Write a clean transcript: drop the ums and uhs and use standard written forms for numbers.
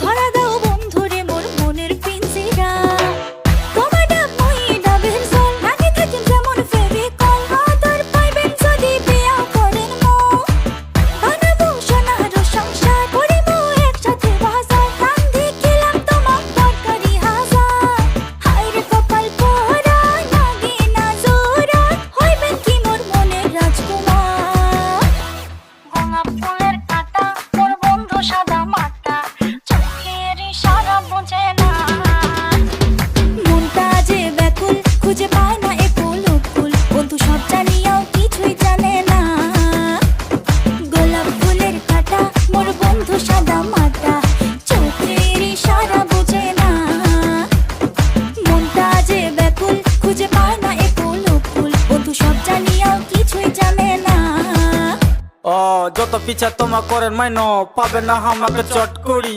ধরা দাও বন্ধুরে মোর মনের পিঞ্জিরা। তোমার ডাক মই ডাবের জল, লাগে থাকেন যেমন ফেভিকল। আদর পাইবেন যদি বিয়া করেন মো, বানাবো সোনার সংসার, করিব একসাথে বাজার। রান্ধি খেলাম তোমার তরকারি হাজার, হায়রে কপাল পোড়া লাগে না জোড়া, হইবেন কি মোর মনের রাজকুমার। গোলাপ ফুলের কাঁটা মোর বন্ধু সাদা মাটা, চোখের ইশারা বোঝে না। মনটা যে ব্যাকুল, খুঁজে পায় না এ ফুল ফুল, বন্ধু সব জানিয়াও কিছুই জানে না। গোলাপ ফুলের কাঁটা মোর বন্ধু সাদা মাটা, চোখের ইশারা বোঝে না। মনটা যে ব্যাকুল, খুঁজে পায় না এ ফুল ফুল, বন্ধু সব জানিয়াও কিছুই জানে না। ও যত পিছা তোমা করেন মাইনো, পাবে না আমাকে চট করি।